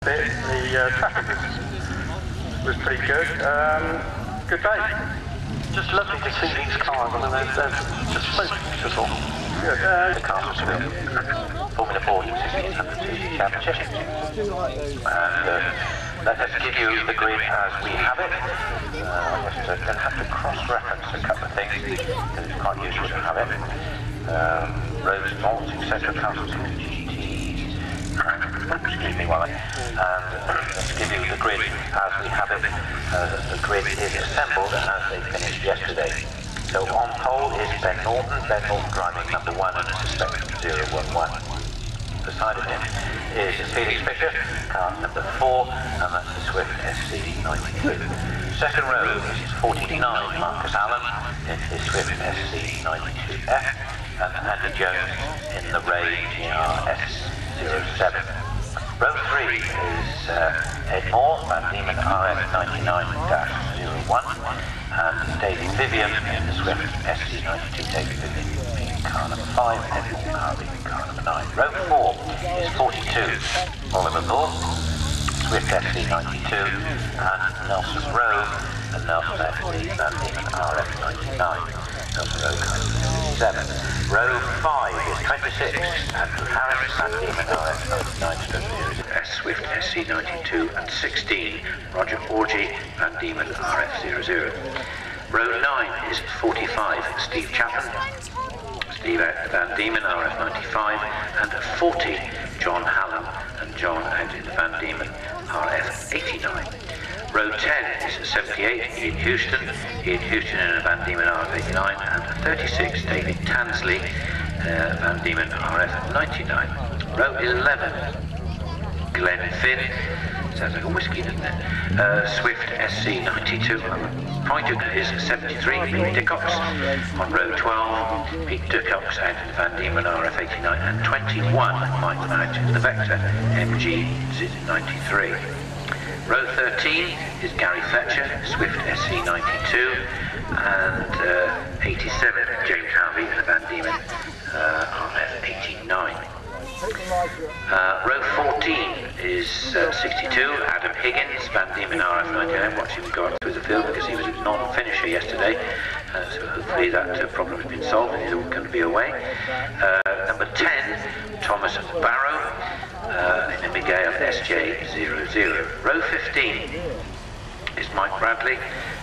The traffic was pretty good. Good day. Just lovely to see these cars. I mean, they're just so beautiful. Good. The cars are Formula 4 1600cc Championship. And let us give you the grid as we have it. I just going to have to cross-reference a couple of things because it's quite useful to have it. Roads, faults, etc. Cars, excuse me while let's give you the grid as we have it. The grid is assembled as they finished yesterday. So on pole is Ben Norton driving number 1 and suspected 011. Beside of him is Felix Fisher, car number 4, and that's the Swift SC92. Second row is 49, Marcus Allen in his Swift SC92F, and Andy Jones in the Ray GR-S07. Row 3 is Ed Moore, Van Diemen RF99-01, and David Vivian in the Swift SC92. David Vivian being car number 5, Ed Moore car being car number 9. Row 4 is 42, Oliver Moore, Swift SC92, and Nelson Rowe, and Nelson Anthony Van Diemen RF99. Nelson Rowe car number 7. Row 5 is 26, Andrew Harris, Van Diemen RF99-00, Swift SC92, and 16, Roger Orgy, Van Diemen RF00. Row 9 is 45, Steve Chapman, Steve Van Diemen RF95, and 40, John Hallam and John Van Diemen RF89. Row 10 is 78, Ian Houston and Van Diemen RF89, and 36, David Tansley, Van Diemen RF99. Row 11, Glenn Finn, sounds like a whiskey, doesn't it? Swift SC92. Point is 73, Pete Dickox. On row 12, Pete Dickox and Van Diemen RF89, and 21, Mike Knight, the Vector MG93. Row 13 is Gary Fletcher, Swift SC92, and 87, James Harvey and Van Diemen RF89. Row 14 is 62, Adam Higgins, Van Diemen RF99. Watching him go up through the field because he was a non-finisher yesterday, so hopefully that problem has been solved and he's all going to be away. Number 10, Thomas Barrow, in the Miguel SJ00. Row 15 is Mike Bradley,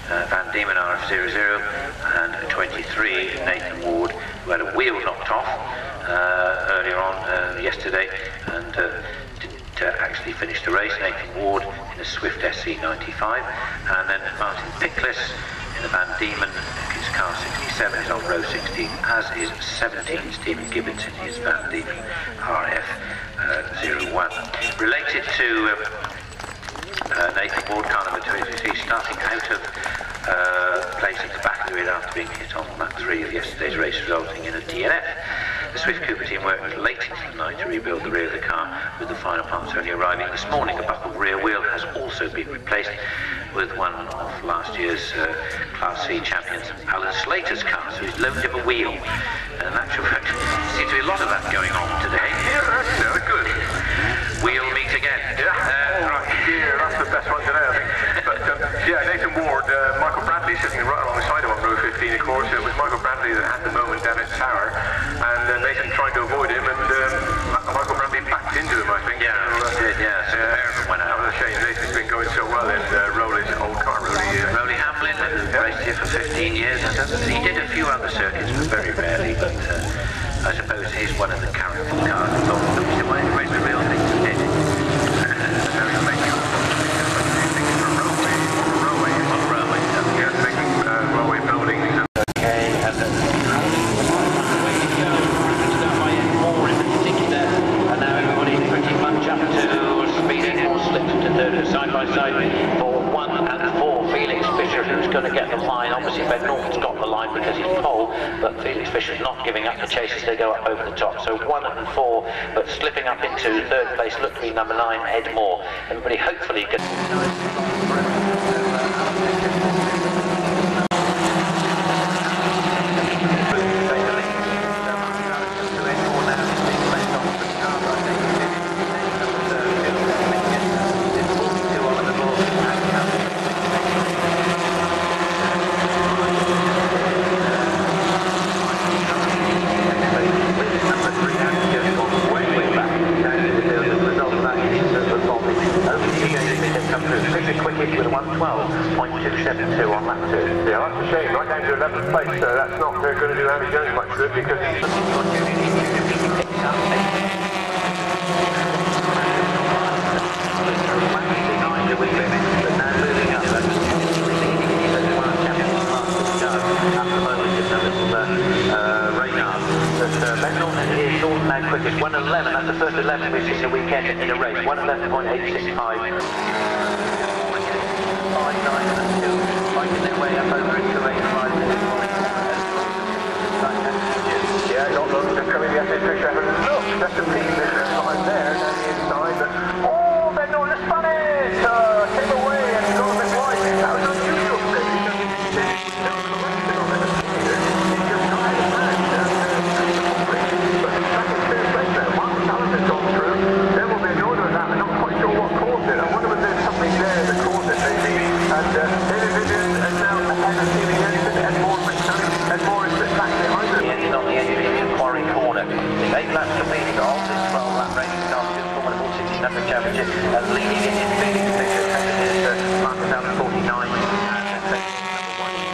Van Diemen RF00, and 23, Nathan Ward, who had a wheel knocked off earlier on yesterday and didn't actually finish the race. Nathan Ward in the Swift SC95, and then Martin Pickles in the Van Diemen, his car 67 is on row 16, as is 17, Stephen Gibbons in his Van Diemen RF01. Related to Nathan Ward, car number 23, starting out of place at the back of the grid after being hit on lap 3 of yesterday's race, resulting in a DNF. The Swift Cooper team worked late into the night to rebuild the rear of the car, with the final parts only arriving this morning. A buckled rear wheel has also been replaced with one of last year's Class C champions, Alan Slater's car, so he's loaned him a wheel. And in actual fact, there seems to be a lot of that going on today. Yeah, that's good. We'll meet again. Yeah, right. Yeah, that's the best one today, I think. But yeah, Nathan Ward, Michael Bradley sitting right alongside him on row 15, of course. It was Michael Bradley that had the moment down at Tower, and Nathan tried to avoid him, and Michael Bradley backed into him, I think. Yeah, he did, yeah. So the pair of them went out. That was a shame. Nathan's been going so well in Rowley's old car, Rowley Hamlin, raced here for 15 years. He did a few other circuits, but very rarely. But I suppose he's one of the character cars. He wanted to race the real things, he did. Railway buildings. Okay, and more in particular, and now everybody's pretty much up to speeding or slipped to third side by side for 1 and 4. Felix Fisher, who's going to get the line. Obviously Ben Norton's got the line because he's pole, but Felix Fisher's not giving up the chase as they go up over the top. So 1 and 4, but slipping up into third place look to be number 9, Ed Moore. Everybody hopefully can... 42.72 on lap 2. Yeah, that's a shame. Right down to 11th place, so that's not going to do Andy Jones much good because he's... Now quickest, 1:11, that's the first 11 we've seen the weekend in a race, 1:11.865. Fighting their way up over into 85 minutes. Yeah, got those coming the FF1600. Look, that's a piece behind there, down the inside, but... Oh, Ben Norton spun it! Came away and got a bit wide. That was unusual, really, because he's no collection on it. He just got out of hand and... But he's back in third place now. Martin Talent has gone through. There will be an order of that. I'm not quite sure what caused it. I wonder if there's something there that caused it, maybe. And David Vivian is now ahead of Stevie Anderson. Edmore is back behind him. He ended on the entry into Quarry Corner. With 8 laps completed of this 12-lap race, started in Formula 1600 Championship, and leading it in big picture is Martin Talent 49, and then number 1 is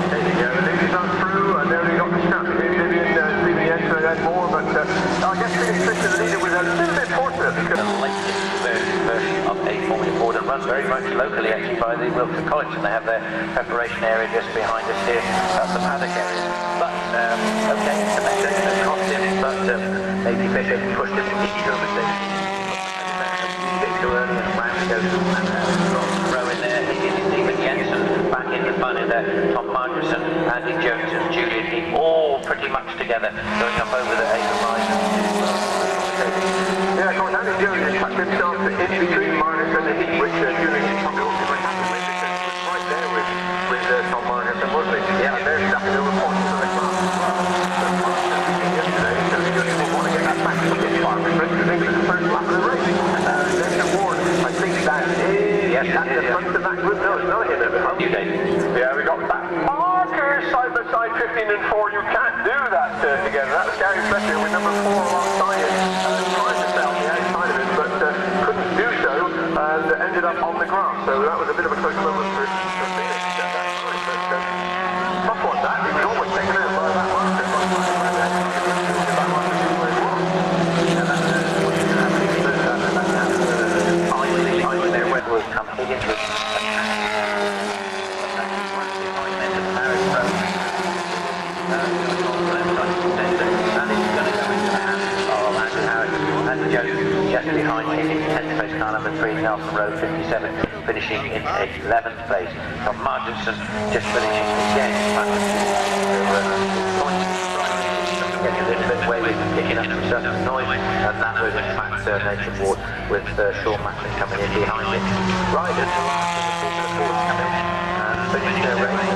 There you go, the ladies are through, and there we got the scrap between Vivian, Stevie Anderson and Edmore, but I guess Felix Fisher, the leader, was a little bit fortunate because... the latest version of a Formula Ford and run very much locally actually by the Wilton College, and they have their preparation area just behind us here at the paddock area. But okay, the mistake that cost him, but maybe Fisher pushed him into a mistake. A bit too early and round goes and row in there. He is Stephen Jensen back in the fun in there. Tom Margerson, Andy Jones and Julian Heath all pretty much together going up over the 8 horizon. Yeah, of course, Andy Jones has tucked himself in between Marcus and the Heat, which Julian Heath probably also very happy with because he was right there with Tom Marcus and wasn't he? Yeah, and they're stacking over points for the class as well. So Marcus yesterday, so he will want to get that back to the farm, for instance, I think it's the first lap of the race. Then Ward, I think that is at the front of that group. No, it's not him at the front. Yeah, we got back. Marcus side by side, 15 and 4. You can't do that together. That was Gary Fletcher with number 4 alongside him. Trying to sell the outside of him, but couldn't do so and ended up on the grass. So that was a bit of a close moment for Felix at that time. But tough one that. He was almost taken out by that Marcus. Just behind him in 10th place, car number 3, Nelson Road 57, finishing in 11th place. From Martinson just finishing again. Getting a little bit away, picking up some noise, and that was in fact Nathan Ward with Sean Matson coming in behind him. Riders the Ford coming and finished their race.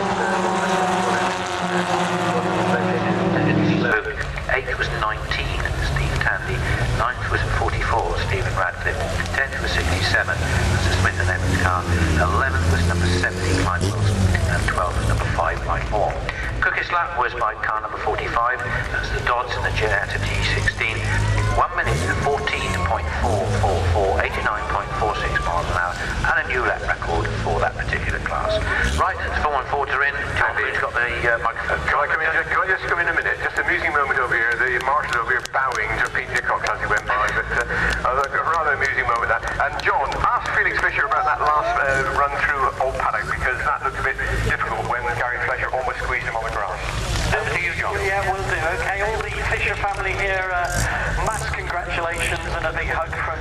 8th was 19, Steve Tandy. 9th was 44, Stephen Radcliffe. 10th was 67, that's a Smith and Evans car. 11th was number 70, Clyde Wilson. And 12th was number 5, Mike Moore. Quickest lap was by car number 45, that's the Dodge and the Jet T16. 1 minute 14.444, 89.46 miles an hour, and a new lap record for that particular class. Right, it's 4 and 4 to in. John Green's got the microphone. Can I just come in a minute? Just an amusing moment over here. The marshal over here bowing to Pete Dickox as he went by, but a rather amusing moment that. And John, ask Felix Fisher about that last run through Old Paddock, because that looked a bit difficult when Gary Fletcher almost squeezed him on the grass. Over to you, John. Yeah, will do. Okay, all the Fisher family here, mass congratulations and a big hug from